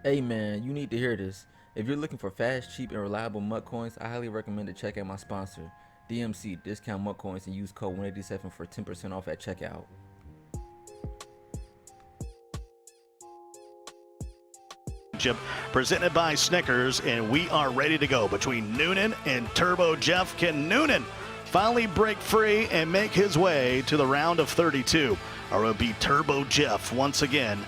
Hey man, you need to hear this. If you're looking for fast, cheap, and reliable MUT coins, I highly recommend to check out my sponsor, DMC, Discount MUT Coins, and use code 187 for 10% off at checkout. Presented by Snickers, and we are ready to go between Noonan and Turbojeff. Can Noonan finally break free and make his way to the round of 32? Or will it be Turbojeff once again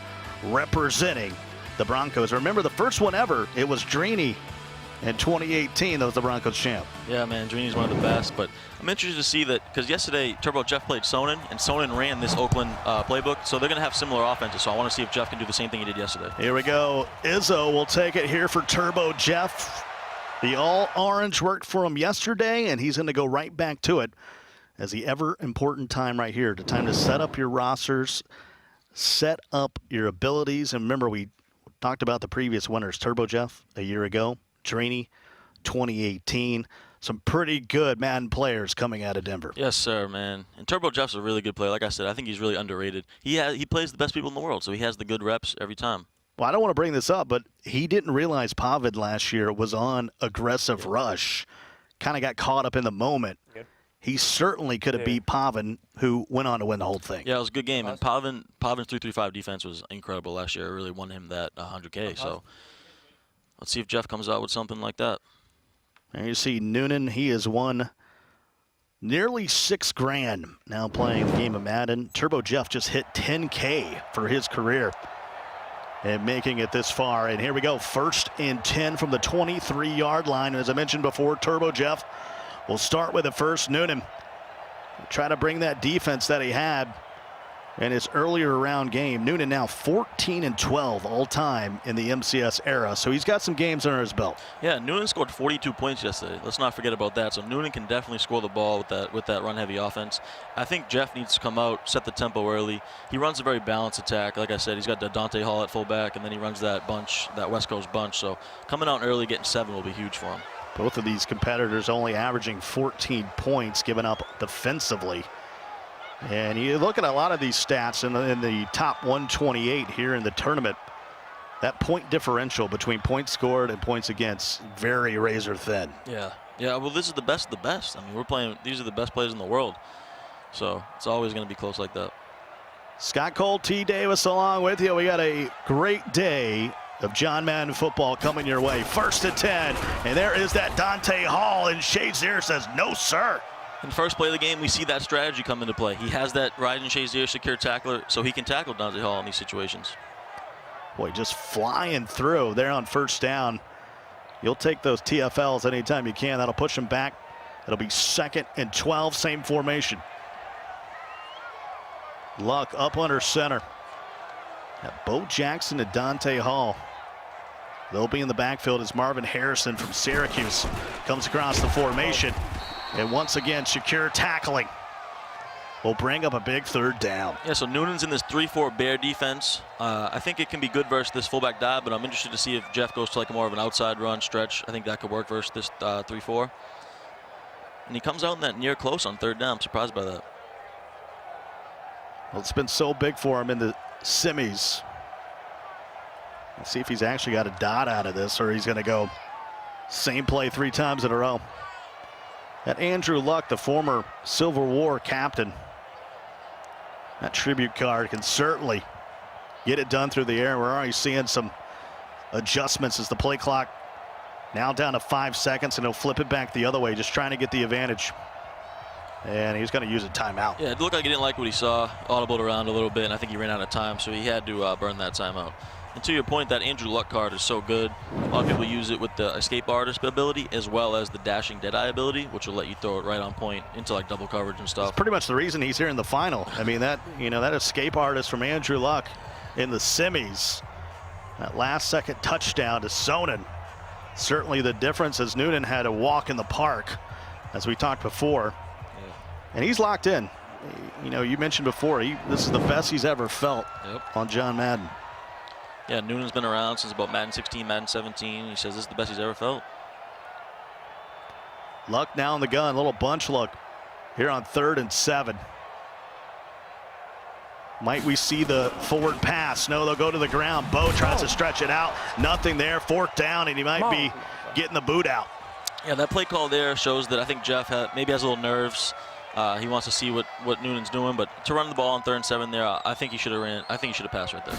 representing the Broncos? Remember the first one ever, it was Drini in 2018 that was the Broncos champ. Yeah, man, Drini's one of the best, but I'm interested to see that because yesterday Turbojeff played Sonnen, and Sonnen ran this Oakland playbook, so they're going to have similar offenses, so I want to see if Jeff can do the same thing he did yesterday. Here we go. Izzo will take it here for Turbojeff. The all-orange worked for him yesterday, and he's going to go right back to it as the ever-important time right here, the time to set up your rosters, set up your abilities. And remember, we talked about the previous winners, Turbojeff a year ago, Drini 2018. Some pretty good Madden players coming out of Denver. Yes, sir, man. And Turbojeff's a really good player. Like I said, I think he's really underrated. He plays the best people in the world, so he has the good reps every time. Well, I don't want to bring this up, but he didn't realize Pavid last year was on aggressive rush. Kind of got caught up in the moment. He certainly could have beat Pavin, who went on to win the whole thing. Yeah, it was a good game. And Pavin's 3-3-5 defense was incredible last year. It really won him that 100K. So let's see if Jeff comes out with something like that. And you see Noonan, he has won nearly $6,000 now playing the game of Madden. Turbojeff just hit 10K for his career and making it this far. And here we go, 1st and 10 from the 23-yard line. As I mentioned before, Turbojeff will start with it first. Noonan try to bring that defense that he had in his earlier round game. Noonan now 14-12 all time in the MCS era, so he's got some games under his belt. Yeah, Noonan scored 42 points yesterday. Let's not forget about that. So Noonan can definitely score the ball with that run-heavy offense. I think Jeff needs to come out, set the tempo early. He runs a very balanced attack. Like I said, he's got Dante Hall at fullback, and then he runs that bunch, that West Coast bunch. So coming out early, getting 7 will be huge for him. Both of these competitors only averaging 14 points given up defensively. And you look at a lot of these stats in the top 128 here in the tournament. That point differential between points scored and points against, very razor thin. Yeah. Well, this is the best of the best. I mean, we're playing. These are the best players in the world. So it's always going to be close like that. Scott Cole, T. Davis along with you. We got a great day of John Madden football coming your way. 1st and 10, and there is that Dante Hall, and Shazier says, no, sir. In the first play of the game, we see that strategy come into play. He has that Ryan Shazier secure tackler, so he can tackle Dante Hall in these situations. Boy, just flying through there on 1st down. You'll take those TFLs anytime you can. That'll push them back. It'll be 2nd and 12, same formation. Luck up under center. Got Bo Jackson and Dante Hall. They'll be in the backfield as Marvin Harrison from Syracuse comes across the formation. And once again, secure tackling will bring up a big 3rd down. Yeah, so Noonan's in this 3-4 bear defense. I think it can be good versus this fullback dive, but I'm interested to see if Jeff goes to like more of an outside run stretch. I think that could work versus this 3-4. And he comes out in that near close on 3rd down. I'm surprised by that. Well, it's been so big for him in the semis. Let's see if he's actually got a dot out of this, or he's going to go same play 3 times in a row. That Andrew Luck, the former Civil War captain, that tribute card can certainly get it done through the air. We're already seeing some adjustments as the play clock now down to 5 seconds, and he'll flip it back the other way, just trying to get the advantage. And he's going to use a timeout. Yeah, it looked like he didn't like what he saw, audibled around a little bit, and I think he ran out of time, so he had to burn that timeout. And to your point, that Andrew Luck card is so good. A lot of people use it with the escape artist ability as well as the dashing deadeye ability, which will let you throw it right on point into like double coverage and stuff. That's pretty much the reason he's here in the final. I mean, that escape artist from Andrew Luck in the semis, that last-second touchdown to Sonnen. Certainly the difference as Noonan had a walk in the park, as we talked before. Yeah. And he's locked in. You know, you mentioned before, this is the best he's ever felt on John Madden. Yeah, Noonan's been around since about Madden 16, Madden 17. He says this is the best he's ever felt. Luck now in the gun, little bunch look here on 3rd and 7. Might we see the forward pass? No, they'll go to the ground. Bo tries to stretch it out. Nothing there. 4th down, and he might be getting the boot out. Yeah, that play call there shows that I think Jeff maybe has a little nerves. He wants to see what Noonan's doing, but to run the ball on 3rd and 7 there, I think he should have ran. I think he should have passed right there.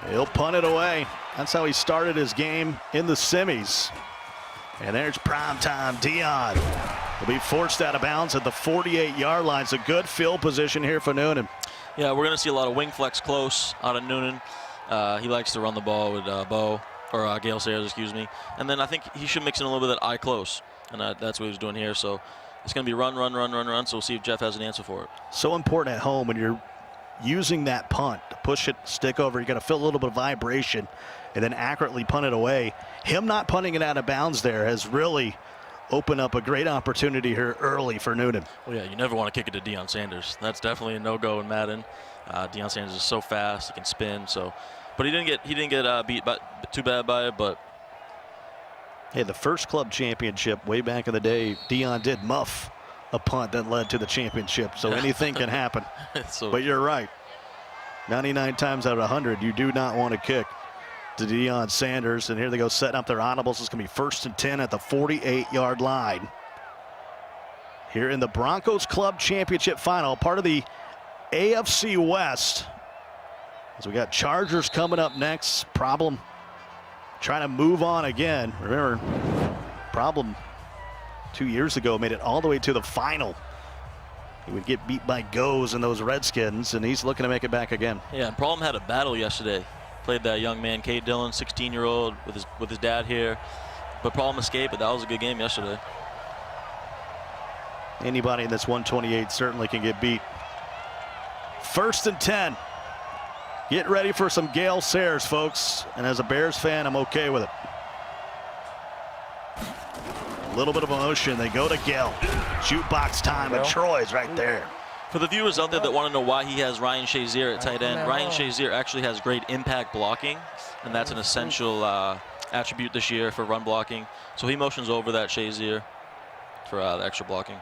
He'll punt it away. That's how he started his game in the semis. And there's primetime Dion. Will be forced out of bounds at the 48-yard line. It's a good field position here for Noonan. Yeah, we're going to see a lot of wing flex close out of Noonan. He likes to run the ball with Gale Sayers, excuse me. And then I think he should mix in a little bit of that eye close. And that's what he's doing here. So it's going to be run. So we'll see if Jeff has an answer for it. So important at home when you're using that punt to push it, stick over. You got to feel a little bit of vibration and then accurately punt it away. Him not punting it out of bounds there has really opened up a great opportunity here early for Noonan. Well, yeah, you never want to kick it to Deion Sanders. That's definitely a no-go in Madden. Deion Sanders is so fast, he can spin. So, but he didn't get beat too bad by it. But hey, the first club championship way back in the day, Deion did muff a punt that led to the championship. So anything can happen. But you're right. 99 times out of 100, you do not want to kick to Deion Sanders. And here they go setting up their audibles. It's going to be 1st and 10 at the 48-yard line. Here in the Broncos Club Championship Final, part of the AFC West. As we got Chargers coming up next. Problem trying to move on again. Remember, Problem 2 years ago made it all the way to the final. He would get beat by Goes and those Redskins, and he's looking to make it back again. Yeah, and Problem had a battle yesterday. Played that young man, Cade Dillon, 16-year-old, with his dad here. But Problem escaped, but that was a good game yesterday. Anybody in this 128 certainly can get beat. 1st and 10. Get ready for some Gale Sayers, folks. And as a Bears fan, I'm okay with it. A little bit of emotion. They go to Gale. Jukebox time, and Troy's right there. For the viewers out there that want to know why he has Ryan Shazier at tight end, Ryan Shazier actually has great impact blocking, and that's an essential attribute this year for run blocking. So he motions over that Shazier for the extra blocking.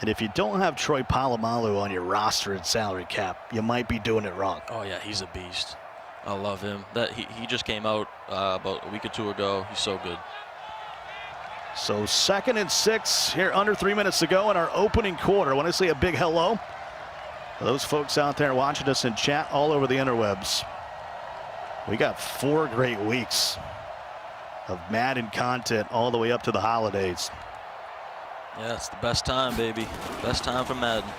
And if you don't have Troy Polamalu on your roster and salary cap, you might be doing it wrong. Oh, yeah, he's a beast. I love him. He just came out about a week or two ago. He's so good. So 2nd and 6 here, under 3 minutes to go in our opening quarter. I want to say a big hello to those folks out there watching us in chat all over the interwebs. We got 4 great weeks of Madden content all the way up to the holidays. Yeah, it's the best time, baby. Best time for Madden.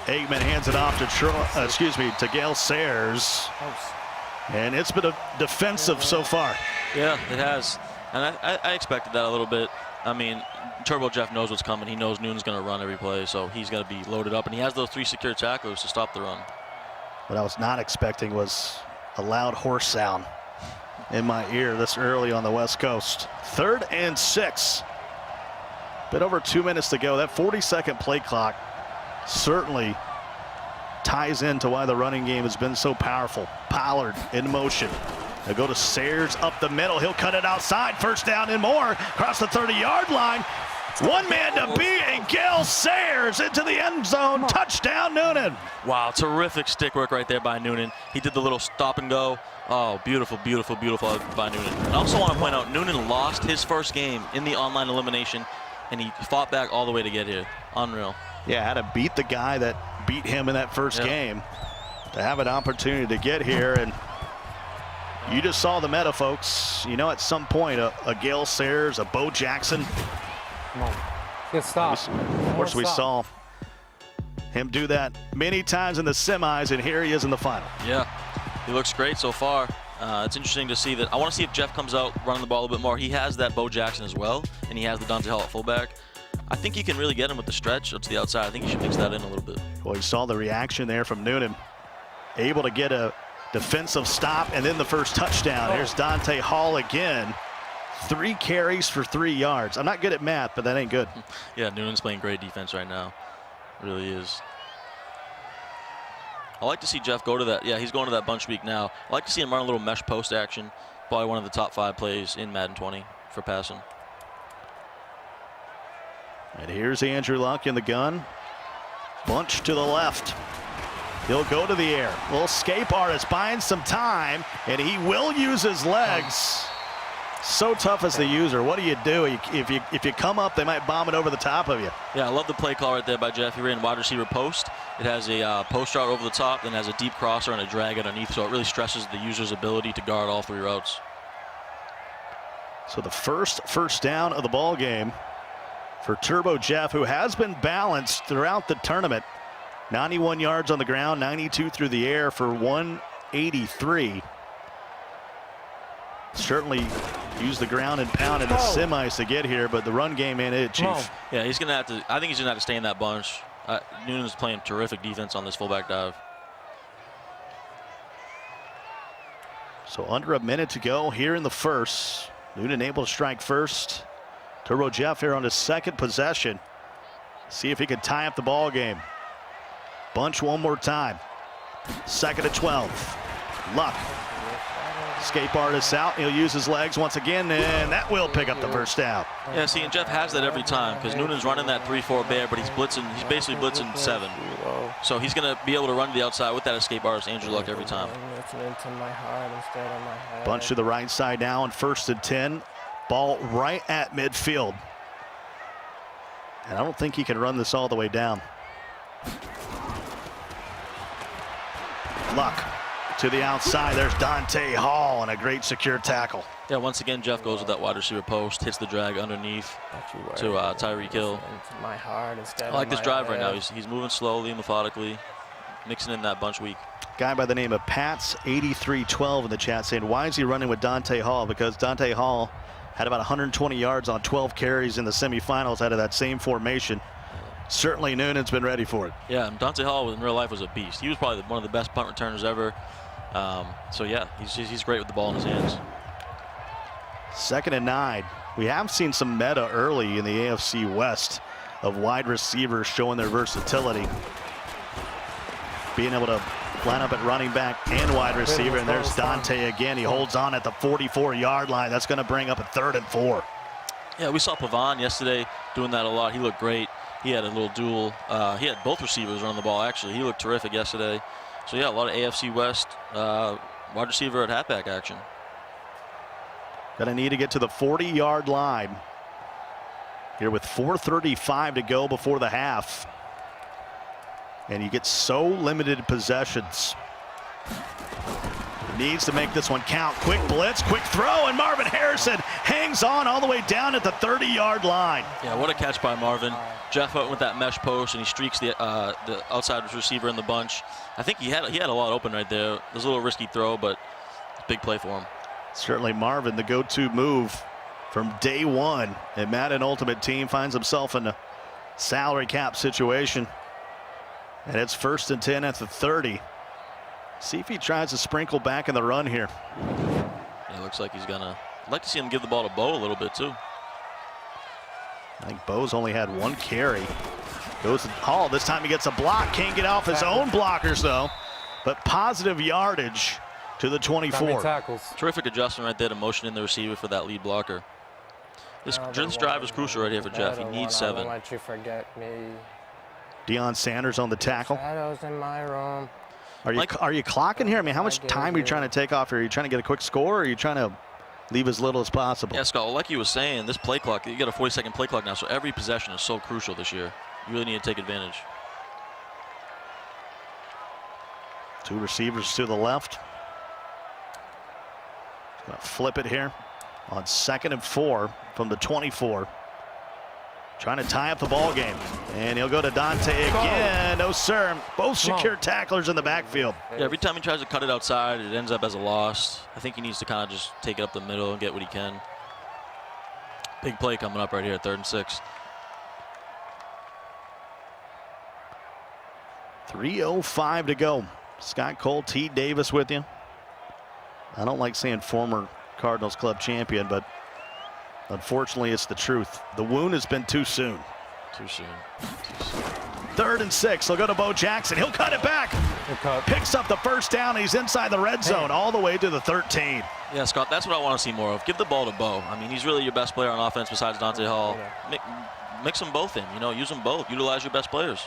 Eggman hands it off to Gale Sayers. And it's been a defensive so far. Yeah, it has. And I expected that a little bit. I mean, Turbojeff knows what's coming. He knows Noonan's going to run every play, so he's got to be loaded up. And he has those 3 secure tacklers to stop the run. What I was not expecting was a loud horse sound in my ear this early on the West Coast. 3rd and 6. Bit over 2 minutes to go. That 40-second play clock certainly ties into why the running game has been so powerful. Pollard in motion. They go to Sayers up the middle. He'll cut it outside. 1st down and more. Across the 30-yard line. One man to beat, and Gale Sayers into the end zone. Touchdown, Noonan. Wow, terrific stick work right there by Noonan. He did the little stop and go. Oh, beautiful, beautiful, beautiful by Noonan. And I also want to point out, Noonan lost his first game in the online elimination, and he fought back all the way to get here. Unreal. Yeah, had to beat the guy that beat him in that first game to have an opportunity to get here. And you just saw the meta, folks. You know, at some point, a Gale Sayers, a Bo Jackson. Come on. Good stop. Of course, we saw him do that many times in the semis, and here he is in the final. Yeah, he looks great so far. It's interesting to see that. I want to see if Jeff comes out running the ball a little bit more. He has that Bo Jackson as well, and he has the Dante Hall at fullback. I think he can really get him with the stretch to the outside. I think he should mix that in a little bit. Well, you saw the reaction there from Noonan. Able to get a defensive stop and then the first touchdown. There's Dante Hall again. 3 carries for 3 yards. I'm not good at math, but that ain't good. Yeah, Noonan's playing great defense right now. Really is. I like to see Jeff go to that. Yeah, he's going to that bunch week now. I like to see him run a little mesh post action. Probably one of the top 5 plays in Madden 20 for passing. And here's Andrew Luck in the gun. Bunch to the left. He'll go to the air. Little escape artist buying some time, and he will use his legs. So tough as the user. What do? If you come up, they might bomb it over the top of you. Yeah, I love the play call right there by Jeff. He ran wide receiver post. It has a post route over the top, then has a deep crosser and a drag underneath, so it really stresses the user's ability to guard all 3 routes. So the first down of the ball game for Turbojeff, who has been balanced throughout the tournament. 91 yards on the ground, 92 through the air for 183. Certainly used the ground and pound in the semis to get here, but the run game ain't it, Chief. Yeah, he's gonna have to. I think he's gonna have to stay in that bunch. Noonan's playing terrific defense on this fullback dive. So under a minute to go here in the first. Noonan able to strike first. Turbojeff here on his second possession. See if he can tie up the ball game. Bunch one more time. 2nd and 12. Luck. Escape artist out. He'll use his legs once again, and that will pick up the first down. Yeah, see, and Jeff has that every time because Noonan's running that 3-4 bear, but he's blitzing. He's basically blitzing 7. So he's going to be able to run to the outside with that escape artist, Andrew Luck, every time. Bunch to the right side now on 1st and 10. Ball right at midfield. And I don't think he can run this all the way down. Luck to the outside. There's Dante Hall and a great secure tackle. Yeah, once again, Jeff goes with that wide receiver post, hits the drag underneath to Tyreek Hill. I like this drive right now. He's moving slowly and methodically, mixing in that bunch weak. Guy by the name of Pats8312 in the chat saying, why is he running with Dante Hall? Because Dante Hall had about 120 yards on 12 carries in the semifinals out of that same formation. Certainly Noonan's been ready for it. Yeah, and Dante Hall in real life was a beast. He was probably one of the best punt returners ever. So yeah, he's great with the ball in his hands. 2nd and 9. We have seen some meta early in the AFC West of wide receivers showing their versatility. Being able to line up at running back and wide receiver, and there's Dante again. He holds on at the 44-yard line. That's going to bring up a 3rd and 4. Yeah, we saw Pavon yesterday doing that a lot. He looked great. He had a little duel. He had both receivers running the ball, actually. He looked terrific yesterday. So, yeah, a lot of AFC West wide receiver at halfback action. Gonna need to get to the 40-yard line here with 4:35 to go before the half. And you get so limited possessions. Needs to make this one count. Quick blitz, quick throw, and Marvin Harrison hangs on all the way down at the 30-yard line. Yeah, what a catch by Marvin. Jeff went with that mesh post, and he streaks the outside receiver in the bunch. I think he had a lot open right there. It was a little risky throw, but it's a big play for him. Certainly Marvin, the go-to move from day one. And Madden Ultimate Team finds himself in a salary cap situation. And it's 1st and 10 at the 30. See if he tries to sprinkle back in the run here. Yeah, looks like he's gonna. I'd like to see him give the ball to Bo a little bit too. I think Bo's only had 1 carry. Goes to Hall. This time he gets a block. Can't get off his own blockers though. But positive yardage to the 24. Terrific adjustment right there to motion in the receiver for that lead blocker. This drive is crucial right here for Jeff. He needs 7. I don't let you forget me. Deion Sanders on the tackle. Shadows in my room. Are you clocking here? I mean, how much time are you trying to take off here? Are you trying to get a quick score, or are you trying to leave as little as possible? Yeah, Scott, like you was saying, this play clock, you got a 40-second play clock now, so every possession is so crucial this year. You really need to take advantage. 2 receivers to the left. Gonna flip it here on 2nd and 4 from the 24. Trying to tie up the ball game. And he'll go to Dante again. No, sir. Both secure tacklers in the backfield. Yeah, every time he tries to cut it outside, it ends up as a loss. I think he needs to kind of just take it up the middle and get what he can. Big play coming up right here at 3rd and 6. 3:05 to go. Scott Cole, T. Davis with you. I don't like saying former Cardinals club champion, but unfortunately it's the truth. The wound has been too soon. Too soon. 3rd and 6. He'll go to Bo Jackson. He'll cut it back. Picks up the first down. He's inside the red zone all the way to the 13. Yeah, Scott, that's what I want to see more of. Give the ball to Bo. I mean, he's really your best player on offense besides Dante Hall. Mix them both in. Use them both. Utilize your best players.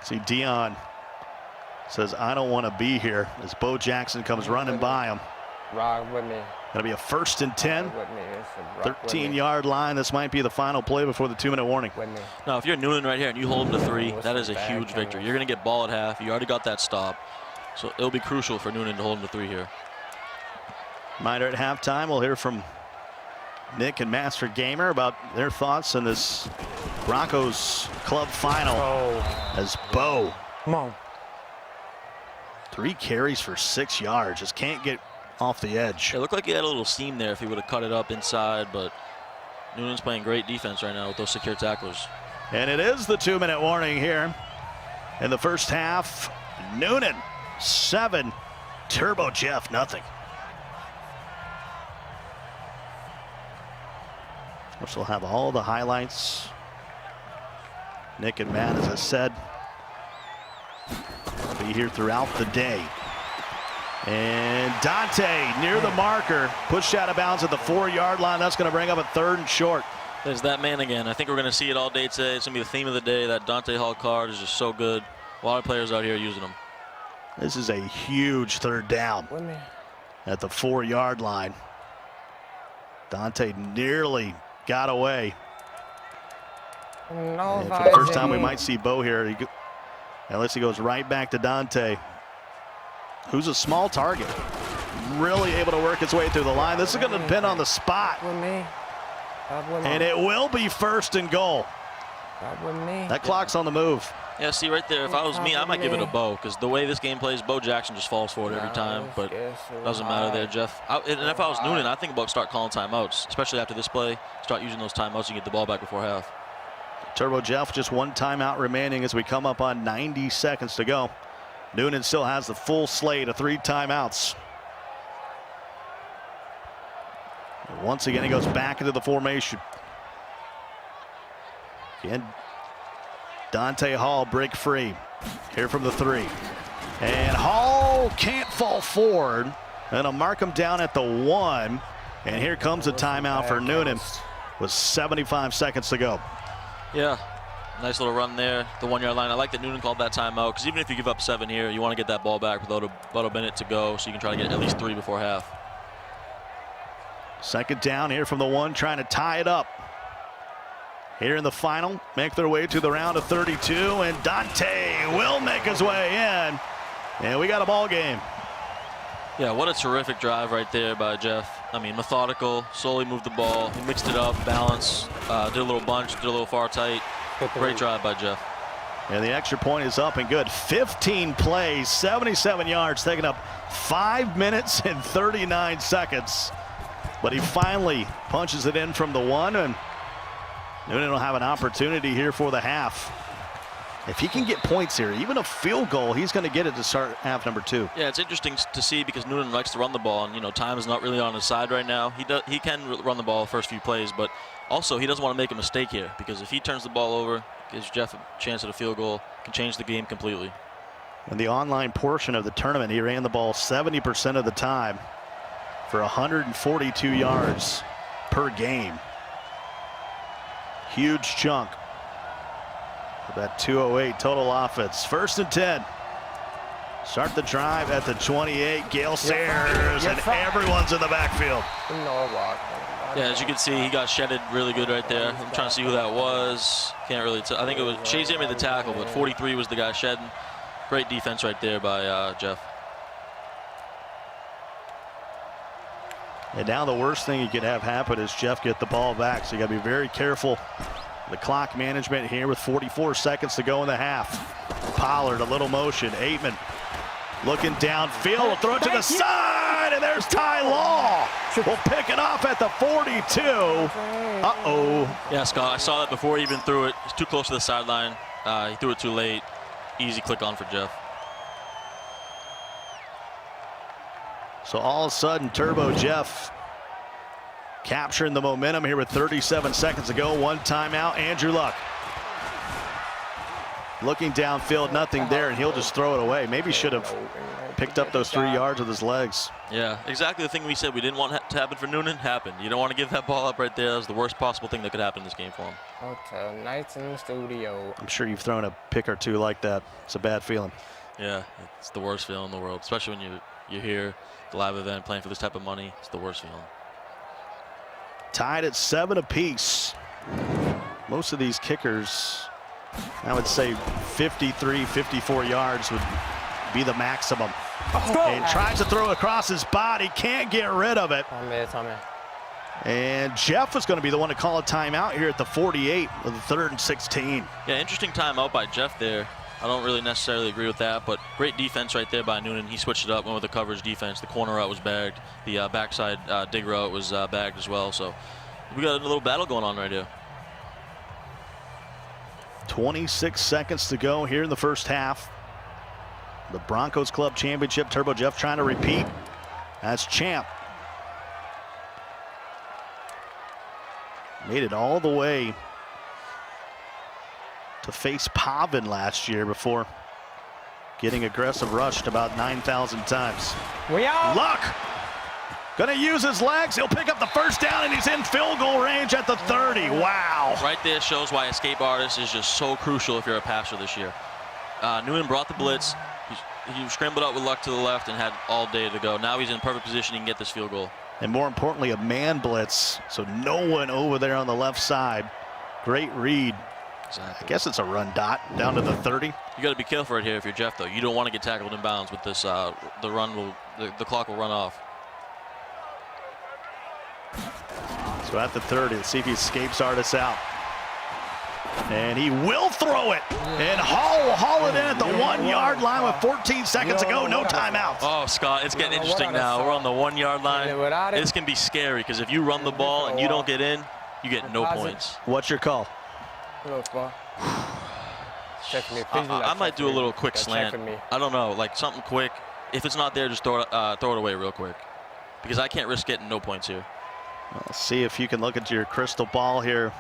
See Deion says, I don't want to be here, as Bo Jackson comes running by him. Rock with me. Going to be a 1st and 10. Rock with me. It's a rock with me. 13-yard line. This might be the final play before the 2-minute warning. With me. Now, if you're Noonan right here and you hold him to 3, What's that the is a bag huge coming? victory. You're going to get ball at half. You already got that stop. So it'll be crucial for Noonan to hold him to 3 here. Reminder at halftime, we'll hear from Nick and Master Gamer about their thoughts on this Broncos club final Oh, as Bo, come on. 3 carries for 6 yards, just can't get off the edge. It looked like he had a little seam there if he would have cut it up inside, but Noonan's playing great defense right now with those secure tacklers. And it is the 2-minute warning here in the first half. Noonan 7, Turbojeff nothing. Which will have all the highlights. Nick and Matt, as I said, will be here throughout the day. And Dante near the marker, pushed out of bounds at the 4-yard line. That's going to bring up a 3rd and short. There's that man again. I think we're going to see it all day today. It's going to be the theme of the day. That Dante Hall card is just so good. A lot of players out here using them. This is a huge 3rd down With me. at the 4-yard line. Dante nearly got away. No, And for the first time we might see Bo here. Unless he goes right back to Dante, who's a small target. Really able to work his way through the line. This is going to depend on the spot. With me. With And it will be 1st and goal. with me. That clock's on the move. Yeah, see right there, if I was me, I might give it a Bo, because the way this game plays, Bo Jackson just falls for it every time, but doesn't matter there, Jeff. And if I was Noonan, I think about start calling timeouts, especially after this play. Start using those timeouts and get the ball back before half. Turbojeff, just 1 timeout remaining as we come up on 90 seconds to go. Noonan still has the full slate of 3 timeouts. And once again, he goes back into the formation. Again, Dante Hall break free. Here from the 3. And Hall can't fall forward. And I'll mark him down at the 1. And here comes a timeout for Noonan with 75 seconds to go. Yeah, nice little run there, the 1-yard line. I like that Noonan called that timeout, because even if you give up 7 here, you want to get that ball back with about a minute to go, so you can try to get at least 3 before half. 2nd down here from the 1, trying to tie it up. Here in the final, make their way to the round of 32, and Dante will make his way in. And we got a ball game. Yeah, what a terrific drive right there by Jeff. I mean, methodical, slowly moved the ball. He mixed it up, balance, did a little bunch, did a little far tight. Great drive by Jeff. And the extra point is up and good. 15 plays, 77 yards, taking up 5 minutes and 39 seconds. But he finally punches it in from the 1, and Noonan will have an opportunity here for the half. If he can get points here, even a field goal, he's going to get it to start half number 2. Yeah, it's interesting to see, because Noonan likes to run the ball, and time is not really on his side right now. He can run the ball the first few plays, but also he doesn't want to make a mistake here, because if he turns the ball over, gives Jeff a chance at a field goal, can change the game completely. In the online portion of the tournament, he ran the ball 70% of the time for 142 yards per game. Huge chunk of that 208 total offense. 1st and 10. Start the drive at the 28. Gale Sayers, and everyone's in the backfield. Yeah, as you can see, he got shedded really good right there. I'm trying to see who that was. Can't really tell. I think it was Shazier made the tackle, but 43 was the guy shedding. Great defense right there by Jeff. And now the worst thing you could have happen is Jeff get the ball back. So you got to be very careful. The clock management here with 44 seconds to go in the half. Pollard, a little motion. Aitman looking downfield. Will throw it to the side. And there's Ty Law. We'll pick it off at the 42. Uh-oh. Yeah, Scott, I saw that before he even threw it. He's too close to the sideline. He threw it too late. Easy click on for Jeff. So all of a sudden, Turbojeff capturing the momentum here with 37 seconds to go. 1 timeout. Andrew Luck looking downfield, nothing there, and he'll just throw it away. Maybe should have picked up those 3 yards with his legs. Yeah, exactly the thing we said we didn't want to happen for Noonan happened. You don't want to give that ball up right there. That was the worst possible thing that could happen in this game for him. Hotel nights in the studio. I'm sure you've thrown a pick or two like that. It's a bad feeling. Yeah, it's the worst feeling in the world, especially when you're here, the live event, playing for this type of money. It's the worst feeling. Tied at 7 apiece. Most of these kickers, I would say 53, 54 yards would be the maximum. And tries to throw across his body, can't get rid of it. It's on me. And Jeff is going to be the one to call a timeout here at the 48 with the 3rd and 16. Yeah, interesting timeout by Jeff there. I don't really necessarily agree with that, but great defense right there by Noonan. He switched it up, went with the coverage defense. The corner route was bagged. The backside dig route was bagged as well. So we got a little battle going on right here. 26 seconds to go here in the first half. The Broncos Club Championship, Turbojeff trying to repeat as champ. Made it all the way to face Pavin last year before getting aggressive rushed about 9,000 times. We out. Luck gonna use his legs. He'll pick up the first down, and he's in field goal range at the 30. Wow. Right there shows why escape artist is just so crucial if you're a passer this year. Noonan brought the blitz. He scrambled out with Luck to the left and had all day to go. Now he's in perfect position. He can get this field goal. And more importantly, a man blitz, so no one over there on the left side. Great read. Exactly. I guess it's a run dot down to the 30. You got to be careful right here if you're Jeff, though. You don't want to get tackled in bounds with this. The clock will run off. So at the 30, let's see if he escapes Artis out. And he will throw it. And Hall will haul it in at the 1-yard line with 14 seconds to go. No timeouts. Oh, Scott, it's getting interesting now. We're on the 1-yard line. This can be scary because if you run the ball and you don't get in, you get no points. What's your call? I might do a little quick slant. I don't know, like something quick. If it's not there, just throw it away real quick. Because I can't risk getting no points here. Well, see if you can look at your crystal ball here.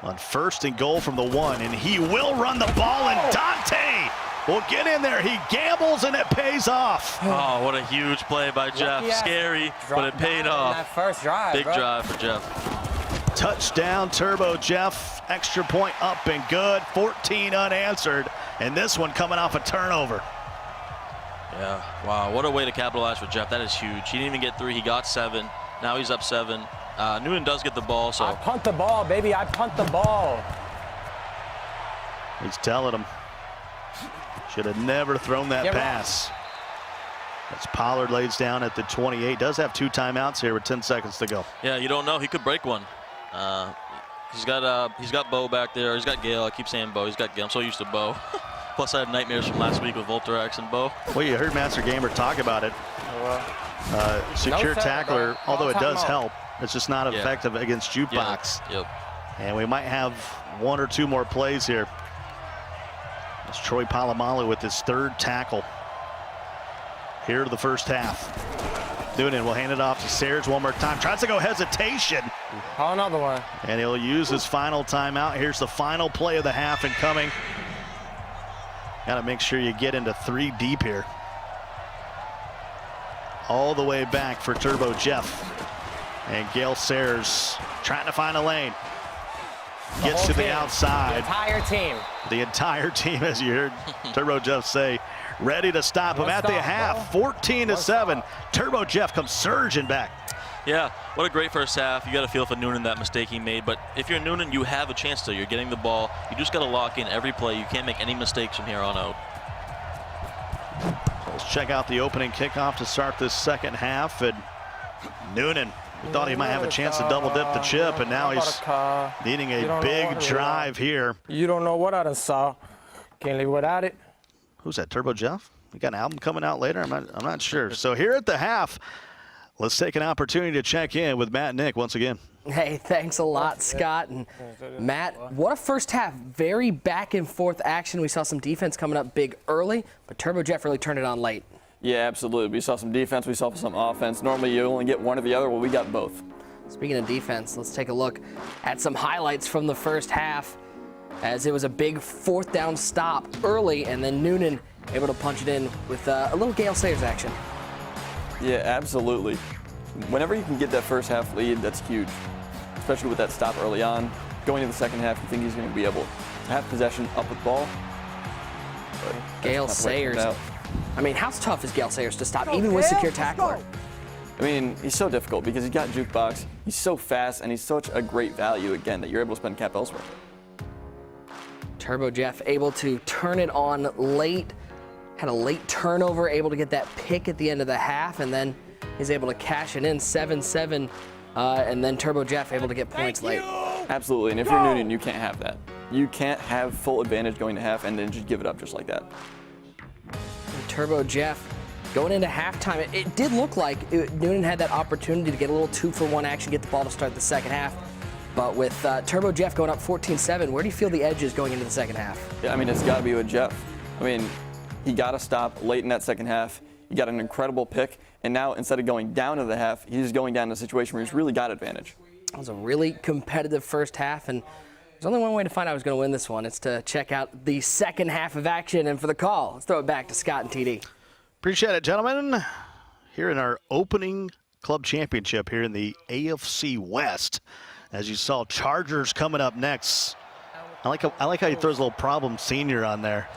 On 1st and goal from the 1, and he will run the ball, and Dante will get in there. He gambles, and it pays off. Oh, what a huge play by Jeff. Scary, but it paid off. That first drive, Big drive for Jeff. Touchdown, Turbojeff. Extra point up and good. 14 unanswered, and this one coming off a turnover. Yeah, wow, what a way to capitalize for Jeff. That is huge. He didn't even get 3. He got 7. Now he's up 7. Noonan does get the ball, so. I punt the ball, baby. I punt the ball. He's telling him. Should have never thrown that pass. As Pollard lays down at the 28. Does have 2 timeouts here with 10 seconds to go. Yeah, you don't know. He could break one. He's got Bo back there. He's got Gale. I keep saying Bo. He's got Gale. I'm so used to Bo. Plus, I had nightmares from last week with Volterex and Bo. Well, you heard Master Gamer talk about it. Secure tackler, although it does help, it's just not effective against jukebox. Yeah. Yep. And we might have 1 or 2 more plays here. It's Troy Polamalu with his 3rd tackle here to the first half. Noonan will hand it off to Sayers one more time. Tries to go hesitation. Oh, another one. And he'll use his final timeout. Here's the final play of the half incoming. Got to make sure you get into 3 deep here. All the way back for Turbojeff. And Gale Sayers trying to find a lane. Gets to the outside. The entire team, as you heard Turbojeff say, ready to stop him at the half. 14-7. Turbojeff comes surging back. Yeah, what a great first half. You got to feel for Noonan that mistake he made. But if you're Noonan, you have a chance to. You're getting the ball. You just got to lock in every play. You can't make any mistakes from here on out. Let's check out the opening kickoff to start this second half. And Noonan, we thought he might have a chance to double dip the chip, and now he's needing a big drive here. You don't know what I done saw. Can't live without it. Who's that, Turbojeff? We got an album coming out later? I'm not sure. So here at the half, let's take an opportunity to check in with Matt and Nick once again. Hey, thanks a lot, Scott. And Matt, what a first half. Very back and forth action. We saw some defense coming up big early, but Turbojeff really turned it on late. Yeah, absolutely. We saw some defense, we saw some offense. Normally you only get one or the other. Well, we got both. Speaking of defense, let's take a look at some highlights from the first half, as it was a big 4th down stop early, and then Noonan able to punch it in with a little Gale Sayers action. Yeah, absolutely. Whenever you can get that first half lead, that's huge, especially with that stop early on. Going into the second half, you think he's going to be able to have possession up with ball. Gale That's the way it Sayers. turned out. I mean, how tough is Gale Sayers to stop, even with secure tackler? I mean, he's so difficult because he's got jukebox. He's so fast, and he's such a great value, again, that you're able to spend cap elsewhere. Turbojeff able to turn it on late. Had a late turnover, able to get that pick at the end of the half, and then is able to cash it in 7-7, and then Turbojeff able to get points late. Absolutely, and if you're Noonan, you can't have that. You can't have full advantage going to half and then just give it up just like that. Turbojeff going into halftime, it did look like Noonan had that opportunity to get a little 2-for-1 action, get the ball to start the second half. But with Turbojeff going up 14-7, where do you feel the edge is going into the second half? Yeah, I mean, it's got to be with Jeff. I mean, he got to stop late in that second half. He got an incredible pick, and now instead of going down to the half, he's going down to a situation where he's really got advantage. It was a really competitive first half, and there's only one way to find out who's going to win this one. It's to check out the second half of action, and for the call, let's throw it back to Scott and TD. Appreciate it, gentlemen. Here in our opening club championship here in the AFC West. As you saw, Chargers coming up next. I like how he throws a little problem senior on there.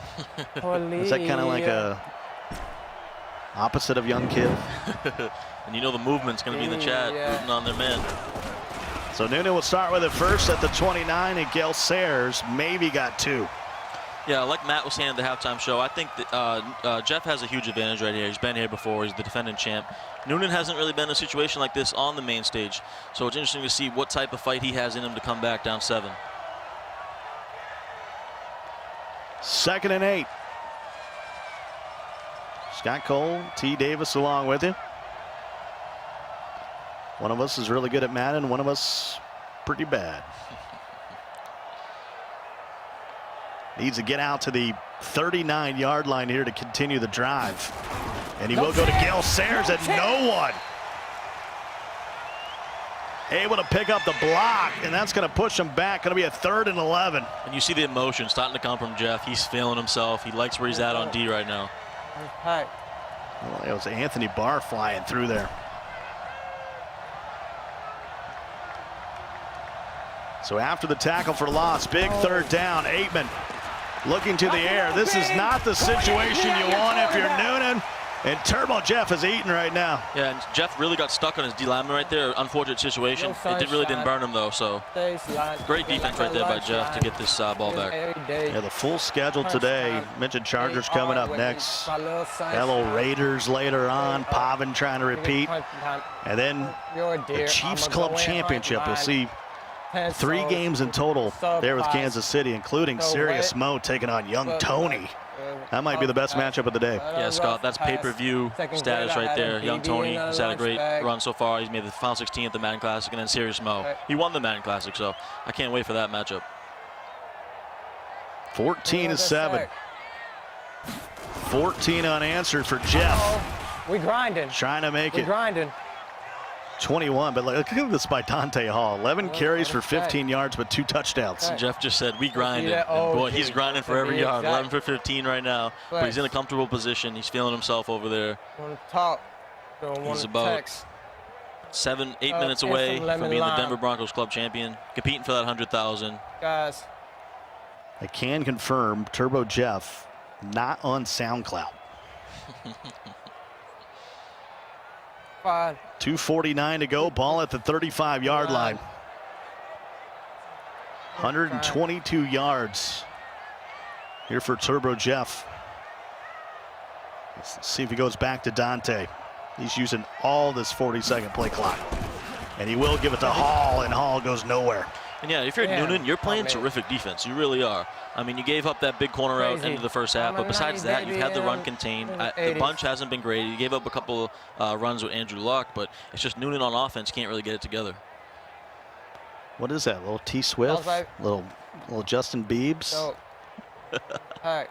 Is that kind of like a opposite of young kid? And you know the movement's going to be in the chat, rooting on their man. So Noonan will start with it first at the 29, and Gale Sayers maybe got 2. Yeah, like Matt was saying at the halftime show, I think that Jeff has a huge advantage right here. He's been here before. He's the defending champ. Noonan hasn't really been in a situation like this on the main stage. So it's interesting to see what type of fight he has in him to come back down 7. 2nd and 8. Scott Cole, T. Davis along with you. One of us is really good at Madden, one of us pretty bad. Needs to get out to the 39-yard line here to continue the drive. And he will go to Gale Sayers and no one. Able to pick up the block, and that's going to push him back. Going to be a 3rd and 11. And you see the emotion starting to come from Jeff. He's feeling himself. He likes where he's at on D right now. Well, it was Anthony Barr flying through there. So after the tackle for loss, big 3rd down, Aitman looking to the air. This is not the situation you want if you're Noonan. And Turbojeff is eating right now. Yeah, and Jeff really got stuck on his D lineman right there. Unfortunate situation. It really didn't burn him, though. So great defense right there by Jeff to get this ball back. Yeah, the full schedule today. Mentioned Chargers coming up next. Hello Raiders later on. Pavin trying to repeat. And then the Chiefs Club Championship. You'll see 3 games in total there with Kansas City, including Serious Mo taking on Young Tony. That might be the best matchup of the day. Yeah, Scott, that's pay-per-view status right there. Young Tony has had a great run so far. He's made the final 16 at the Madden Classic, and then Serious Mo. He won the Madden Classic, so I can't wait for that matchup. 14-7. 14 unanswered for Jeff. We grinding. Trying to make We it grinding. 21, but look at this by Dante Hall. 11 carries for 15 yards, but 2 touchdowns. And Jeff just said, we grinded. And boy, he's grinding for every yard. 11 for 15 right now, but he's in a comfortable position. He's feeling himself over there. He's about 7-8 minutes away from being the Denver Broncos club champion, competing for that 100,000. Guys. I can confirm Turbojeff not on SoundCloud. 2:49 to go. Ball at the 35-yard line. 122 yards here for Turbojeff. Let's see if he goes back to Dante. He's using all this 40-second play clock. And he will give it to Hall, and Hall goes nowhere. And yeah, if you're Noonan, you're playing terrific defense. You really are. I mean, you gave up that big corner out into the first half, but besides that, you've had the run contained. The bunch hasn't been great. You gave up a couple runs with Andrew Luck, but it's just Noonan on offense can't really get it together. What is that? Little T Swift? Little Justin Biebs? A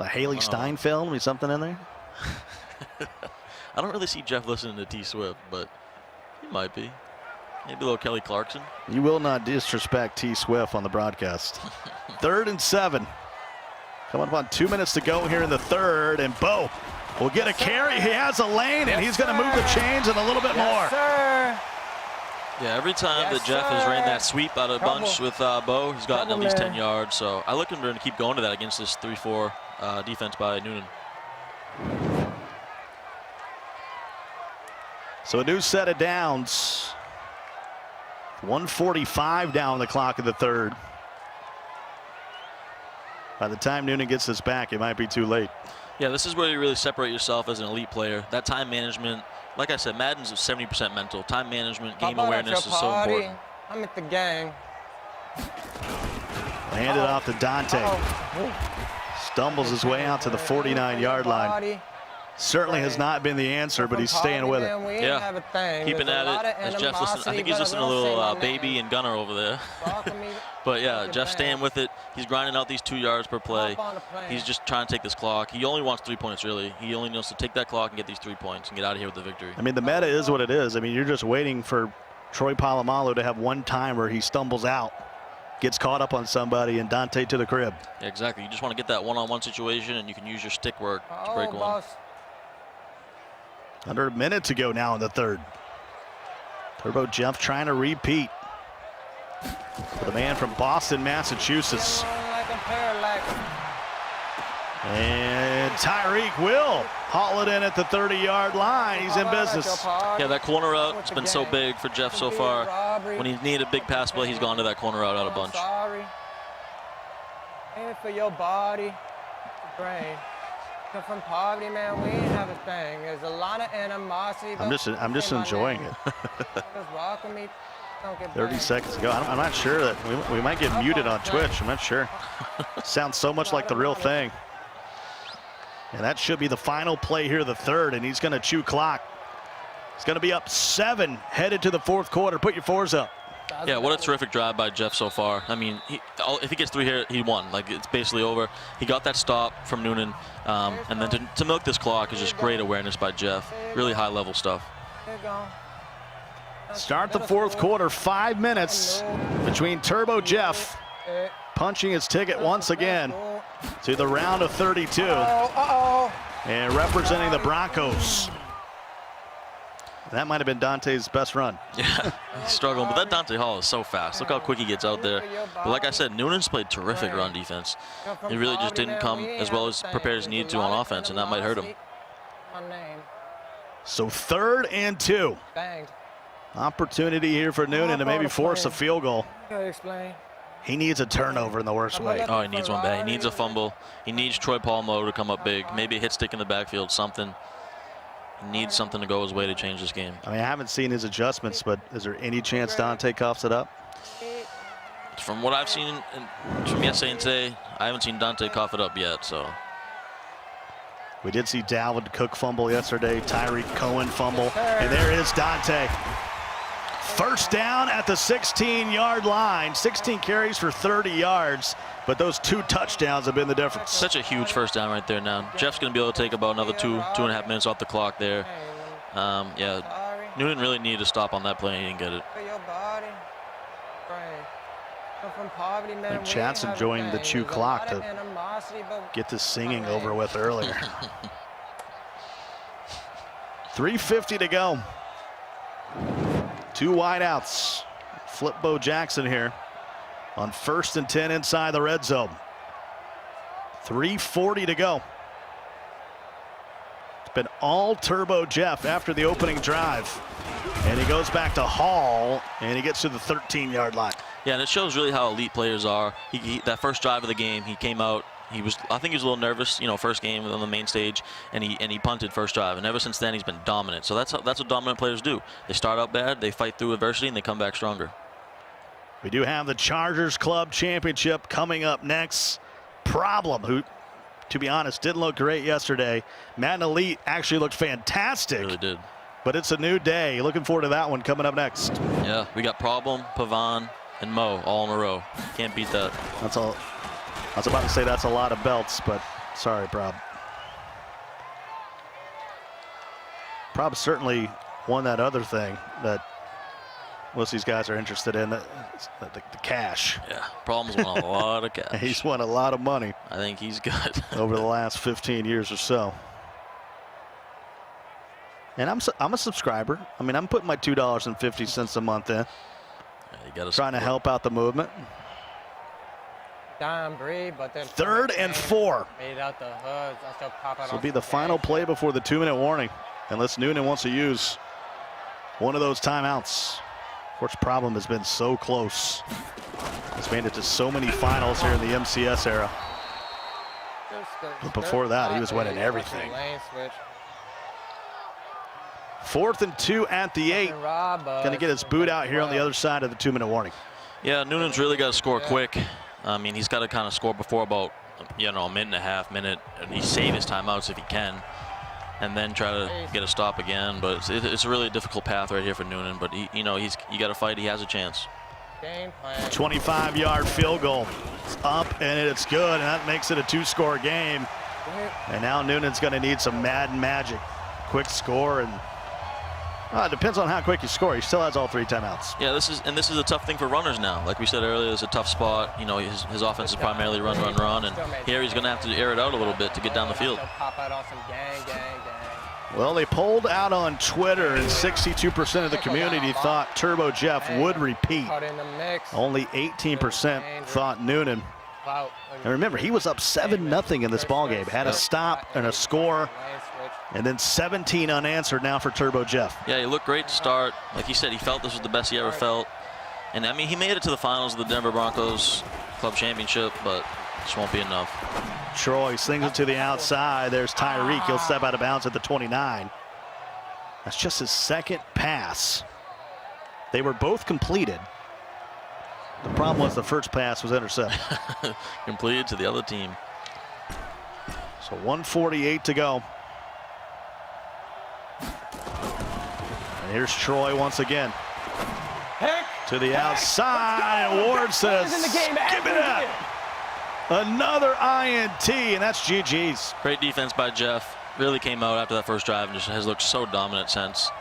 Haley Steinfeld? Maybe something in there? I don't really see Jeff listening to T Swift, but he might be. Maybe a little Kelly Clarkson. You will not disrespect T Swift on the broadcast. 3rd and 7. Coming up on 2 minutes to go here in the 3rd, and Bo will get a carry. He has a lane, and he's going to move the chains and a little bit more. Yeah, every time that Jeff has ran that sweep out of the bunch with Bo, he's gotten at least 10 yards. So I look for him to keep going to that against this 3-4 defense by Noonan. So a new set of downs. 1:45 down the clock of the third. By the time Noonan gets this back, it might be too late. Yeah, this is where you really separate yourself as an elite player. That time management, like I said, Madden's 70% mental. Time management, game awareness is so important. I'm at the game. Handed off to Dante. Stumbles his way out to the 49-yard line. Certainly has not been the answer, but he's staying with it. Yeah, keeping at it. As Jeff's listening, I think he's listening to a little Baby and Gunner over there. But yeah, Jeff's staying with it. He's grinding out these 2 yards per play. He's just trying to take this clock. He only wants 3 points, really. He only wants to take that clock and get these 3 points and get out of here with the victory. I mean, the meta is what it is. I mean, you're just waiting for Troy Polamalu to have one time where he stumbles out, gets caught up on somebody, and Dante to the crib. Yeah, exactly. You just want to get that one-on-one situation, and you can use your stick work to break one. Under a minute to go now in the third. Turbojeff trying to repeat. The man from Boston, Massachusetts. And Tyreek will haul it in at the 30-yard line. He's in business. Yeah, that corner route has been so big for Jeff so far. When he needed a big pass play, he's gone to that corner route out a bunch. Aim it for your body, brain. Come from poverty, man, we ain't have a thing. There's a lot of animosity. I'm just enjoying it. 30 seconds ago. I'm not sure that we might get muted on Twitch. I'm not sure. Sounds so much like the real thing. And that should be the final play here, the third, and he's going to chew clock. He's going to be up 7 headed to the fourth quarter. Put your fours up. Yeah, what a terrific drive by Jeff so far. I mean, if he gets 3 here, he won. Like, it's basically over. He got that stop from Noonan, and then to milk this clock is just great awareness by Jeff. Really high-level stuff. Start the fourth quarter, 5 minutes between Turbojeff punching his ticket once again to the round of 32. And representing the Broncos. That might have been Dante's best run. Yeah, he's struggling, but that Dante Hall is so fast. Look how quick he gets out there. But like I said, Noonan's played terrific run defense. He really just didn't come as well as prepared as he needed to on offense, and that might hurt him. So 3rd and 2. Opportunity here for Noonan to maybe force a field goal. He needs a turnover in the worst way. Oh, he needs one bad. He needs a fumble. He needs Troy Polamalu to come up big. Maybe a hit stick in the backfield, something. He needs something to go his way to change this game. I mean, I haven't seen his adjustments, but is there any chance Dante coughs it up? From what I've seen from yesterday and today, I haven't seen Dante cough it up yet, so. We did see Dalvin Cook fumble yesterday, Tyreek Cohen fumble, and there is Dante. First down at the 16-yard line. 16 carries for 30 yards, but those 2 touchdowns have been the difference. Such a huge first down right there now. Jeff's going to be able to take about another 2.5 minutes off the clock there. Yeah, Noonan really needed to stop on that play, and he didn't get it. I think Chat's enjoying the chew clock to get this singing over with earlier. 3:50 to go. 2 wideouts. Flip Bo Jackson here on 1st and 10 inside the red zone. 3:40 to go. It's been all Turbojeff after the opening drive. And he goes back to Hall, and he gets to the 13-yard line. Yeah, and it shows really how elite players are. That first drive of the game, he came out. I think he was a little nervous, first game on the main stage, and he punted first drive. And ever since then, he's been dominant. So that's what dominant players do. They start out bad, they fight through adversity, and they come back stronger. We do have the Chargers Club Championship coming up next. Problem, who, to be honest, didn't look great yesterday. Madden Elite actually looked fantastic. Really did. But it's a new day. Looking forward to that one coming up next. Yeah, we got Problem, Pavan, and Mo all in a row. Can't beat that. That's all. I was about to say that's a lot of belts, but sorry, Prob. Prob certainly won that other thing that most of these guys are interested in, the cash. Yeah, Problem's won a lot of cash. He's won a lot of money. I think he's good. Over the last 15 years or so. And I'm a subscriber. I mean, I'm putting my $2.50 a month in. Yeah, you gotta trying to help out the movement. Don Bree, but then 3rd and 4. made out the hood. I still pop out This will on be the some final gang play shit. before the 2-minute warning, unless Noonan wants to use one of those timeouts. Of course, problem has been so close. He's made it to so many finals here in the MCS era. But before that, he was winning everything. Lane switch. 4th and 2 at the 8. Going to get his boot out here on the other side of the 2-minute warning. Yeah, Noonan's really got to score quick. I mean, he's got to kind of score before about, you know, a minute and a half, and he save his timeouts if he can, and then try to get a stop again. But it's a really difficult path right here for Noonan. But you got to fight. He has a chance. 25-yard field goal. It's up and it's good, and that makes it a 2-score game. And now Noonan's going to need some Madden magic. Quick score, and it depends on how quick you score. He still has all 3 timeouts. Yeah, this is a tough thing for runners now. Like we said earlier, it's a tough spot. You know, his offense is primarily run, and here he's going to have to air it out a little bit to get down the field. Pop out on some gang. Well, they polled out on Twitter, and 62% of the community thought Turbojeff would repeat. Caught in the mix. Only 18% thought Noonan. And remember, he was up 7-0 in this ballgame. Had a stop and a score, and then 17 unanswered now for Turbojeff. Yeah, he looked great to start. Like he said, he felt this was the best he ever felt. And I mean, he made it to the finals of the Denver Broncos Club Championship, but just won't be enough. Troy slings it to the outside. There's Tyreek. He'll step out of bounds at the 29. That's just his 2nd pass. They were both completed. The problem was the first pass was intercepted. Completed to the other team. So 1:48 to go. And here's Troy once again. To the outside, and Ward says, "Give me that." Another INT, and that's GG's. Great defense by Jeff. Really came out after that first drive and just has looked so dominant since.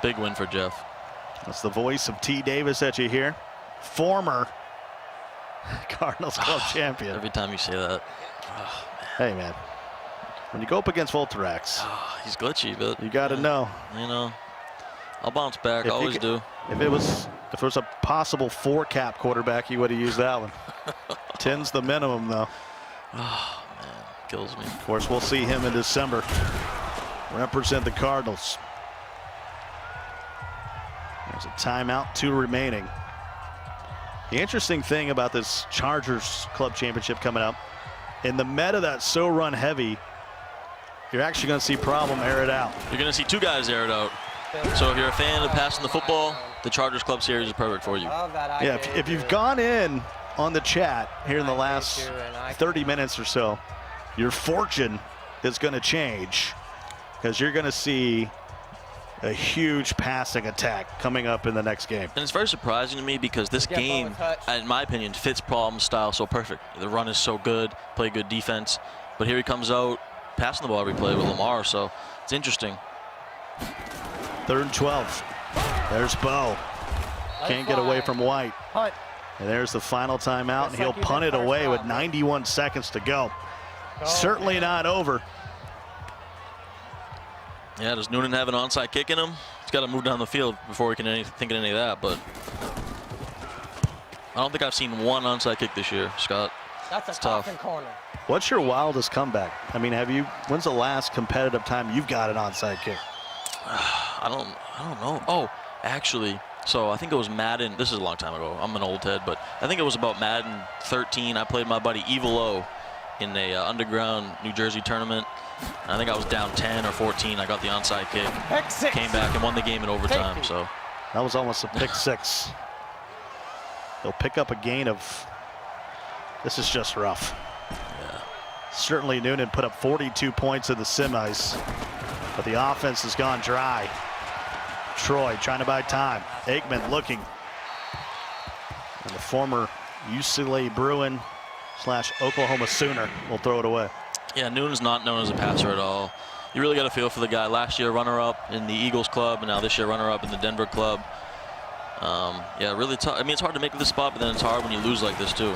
Big win for Jeff. That's the voice of T. Davis that you hear. Former Cardinals Club champion. Every time you say that. Hey, man. When you go up against Volterax, He's glitchy, but you got to know. You know, I'll bounce back. I always do. If it was a possible 4-cap quarterback, he would have used that one. 10's the minimum, though. Oh, man. Kills me. Of course, we'll see him in December. Represent the Cardinals. There's a timeout, 2 remaining. The interesting thing about this Chargers Club Championship coming up, in the meta that's so run heavy, you're actually going to see Problem air it out. You're going to see 2 guys air it out. So if you're a fan of passing the football, the Chargers Club Series is perfect for you. Yeah, if you've gone in on the chat here in the last 30 minutes or so, your fortune is going to change, because you're going to see a huge passing attack coming up in the next game. And it's very surprising to me because this game, in my opinion, fits Problem's style so perfect. The run is so good, play good defense, but here he comes out passing the ball every play with Lamar, so it's interesting. 3rd and 12. There's Bo. Can't get away from White. And there's the final timeout, and he'll punt it away with 91 seconds to go. Certainly not over. Yeah, does Noonan have an onside kick in him? He's got to move down the field before we can think of any of that, but I don't think I've seen one onside kick this year, Scott. That's a tough corner. What's your wildest comeback? I mean, when's the last competitive time you've got an onside kick? I don't know. Oh, actually, so I think it was Madden. This is a long time ago. I'm an old head, but I think it was about Madden 13. I played my buddy Evil O in a underground New Jersey tournament. I think I was down 10 or 14. I got the onside kick, came back and won the game in overtime. So that was almost a pick 6. They'll pick up a gain of. This is just rough. yeah, Certainly Noonan put up 42 points in the semis, but the offense has gone dry. Troy trying to buy time. Aikman looking. And the former UCLA Bruin / Oklahoma Sooner will throw it away. yeah. Noonan's not known as a passer at all. You really got to feel for the guy. Last year, runner-up in the Eagles club, and now this year, runner-up in the Denver club. Yeah, really tough. I mean, it's hard to make this spot, but then it's hard when you lose like this too.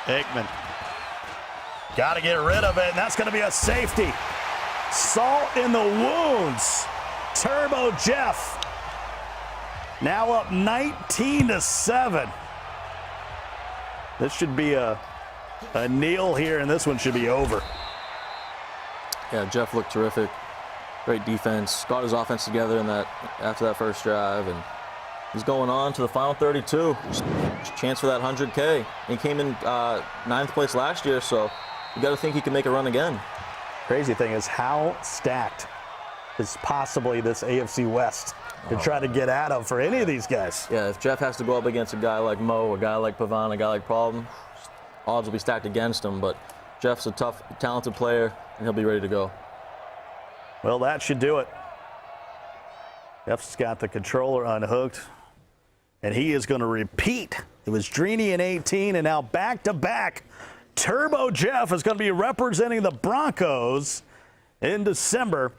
Aikman. Got to get rid of it, and that's going to be a safety. Salt in the wounds. Turbojeff now up 19-7. This should be a kneel here, and this one should be over. Yeah, Jeff looked terrific. Great defense. Got his offense together after that first drive, and he's going on to the final 32. Chance for that 100K. He came in 9th place last year, so you got to think he can make a run again. Crazy thing is how stacked is possibly this AFC West to try to get out of for any of these guys. Yeah, if Jeff has to go up against a guy like Mo, a guy like Pavan, a guy like Problem, odds will be stacked against him, but Jeff's a tough, talented player, and he'll be ready to go. Well, that should do it. Jeff's got the controller unhooked, and he is going to repeat. It was Drini in 18, and now back-to-back. Turbojeff is going to be representing the Broncos in December.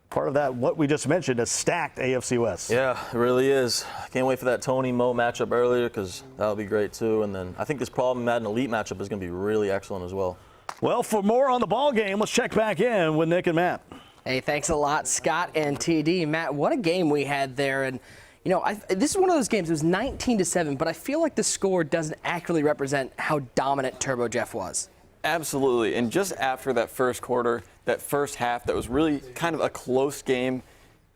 Part of that, what we just mentioned, a stacked AFC West. Yeah, it really is. I can't wait for that Tony-Mo matchup earlier because that'll be great too. And then I think this Problem Madden Elite matchup is going to be really excellent as well. Well, for more on the ball game, let's check back in with Nick and Matt. Hey, thanks a lot, Scott and TD. Matt, what a game we had there. And, you know, this is one of those games. It was 19-7, but I feel like the score doesn't accurately represent how dominant Turbojeff was. Absolutely. And just after that first quarter, that first half, that was really kind of a close game,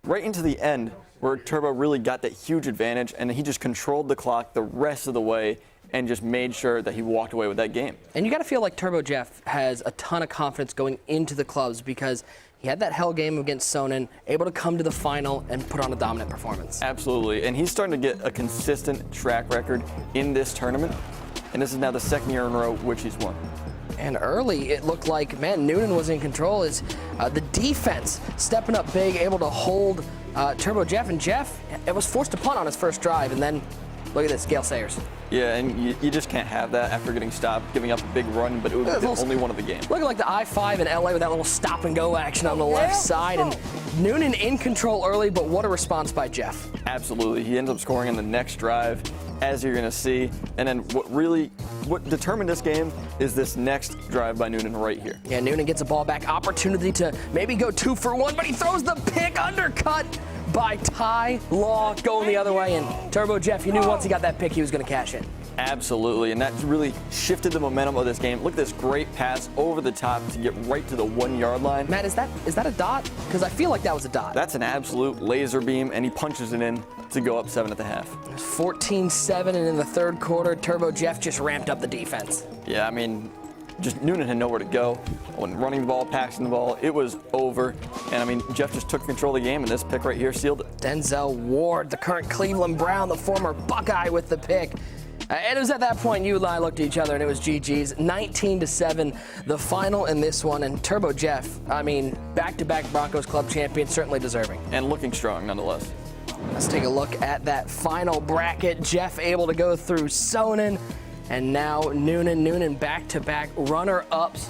right into the end, where Turbo really got that huge advantage, and he just controlled the clock the rest of the way and just made sure that he walked away with that game. And you got to feel like Turbojeff has a ton of confidence going into the clubs because he had that hell game against Noonan, able to come to the final and put on a dominant performance. Absolutely. And he's starting to get a consistent track record in this tournament, and this is now the second year in a row which he's won. And early, it looked like, man, Noonan was in control as the defense stepping up big, able to hold Turbojeff. And Jeff, it was forced to punt on his first drive. And then, look at this, Gale Sayers. Yeah, and you just can't have that after getting stopped, giving up a big run, but it was the only one of the game. Looking like the I-5 in LA with that little stop and go action on the left side. And Noonan in control early, but what a response by Jeff. Absolutely. He ends up scoring in the next drive, as you're going to see. And then what determined this game is this next drive by Noonan right here. Yeah, Noonan gets a ball back, opportunity to maybe go 2 for 1, but he throws the pick, undercut by Ty Law going the other way. And Turbojeff, he knew once he got that pick, he was going to cash in. Absolutely, and that really shifted the momentum of this game. Look at this great pass over the top to get right to the 1 yard line. Matt, is that a dot? Because I feel like that was a dot. That's an absolute laser beam, and he punches it in to go up 7 at the half. 14-7, and in the third quarter, Turbojeff just ramped up the defense. Yeah, I mean, just Noonan had nowhere to go. When running the ball, passing the ball, it was over. And I mean, Jeff just took control of the game, and this pick right here sealed it. Denzel Ward, the current Cleveland Brown, the former Buckeye with the pick. And it was at that point you and I looked at each other, and it was GG's. 19-7, the final in this one. And Turbojeff, I mean, back-to-back Broncos club champion, certainly deserving. And looking strong, nonetheless. Let's take a look at that final bracket. Jeff able to go through Sonnen, and now Noonan back-to-back runner-ups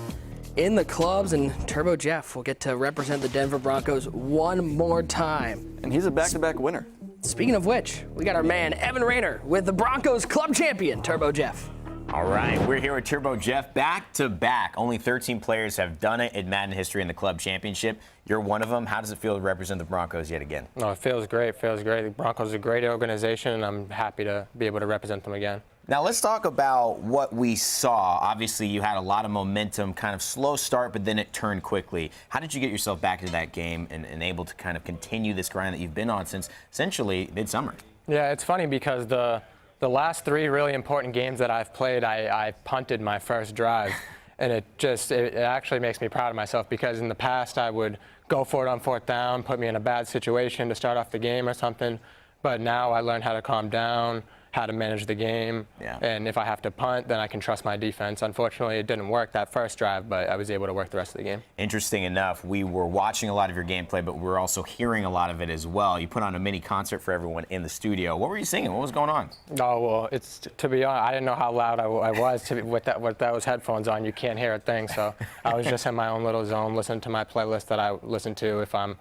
in the clubs, and Turbojeff will get to represent the Denver Broncos one more time. And he's a back-to-back winner. Speaking of which, we got our man Evan Rayner with the Broncos club champion, Turbojeff. All right, we're here with Turbojeff back-to-back. Only 13 players have done it in Madden history in the club championship. You're one of them. How does it feel to represent the Broncos yet again? No, it feels great. The Broncos are a great organization, and I'm happy to be able to represent them again. Now let's talk about what we saw. Obviously, you had a lot of momentum, kind of slow start, but then it turned quickly. How did you get yourself back into that game and able to kind of continue this grind that you've been on since essentially midsummer? Yeah, it's funny because the last 3 really important games that I've played, I punted my first drive. And it actually makes me proud of myself because in the past I would go for it on 4th down, put me in a bad situation to start off the game or something. But now I learned how to calm down, how to manage the game. Yeah. And if I have to punt, then I can trust my defense. Unfortunately, it didn't work that first drive, but I was able to work the rest of the game. Interesting enough, we were watching a lot of your gameplay, but we were also hearing a lot of it as well. You put on a mini concert for everyone in the studio. What were you singing? What was going on? Oh, well, to be honest, I didn't know how loud I was with those headphones on. You can't hear a thing, so I was just in my own little zone, listening to my playlist that I listen to if I'm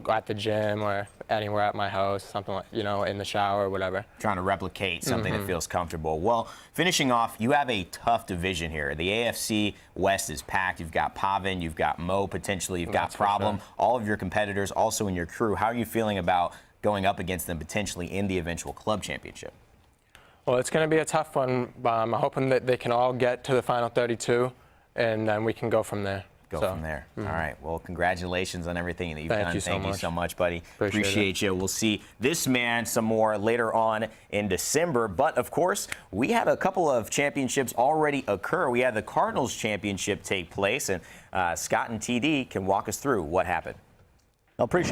at the gym or anywhere at my house, something like, in the shower or whatever. Trying to replicate something that feels comfortable. Well, finishing off, you have a tough division here. The AFC West is packed. You've got Pavin, you've got Mo potentially, you've got Problem, all of your competitors also in your crew. How are you feeling about going up against them potentially in the eventual club championship? Well, it's going to be a tough one. I'm hoping that they can all get to the final 32, and then we can go from there. Go from there. All right. Well, congratulations on everything that you've done. Thank you so much, buddy. Appreciate you. We'll see this man some more later on in December. But, of course, we had a couple of championships already occur. We had the Cardinals championship take place, and Scott and TD can walk us through what happened. I appreciate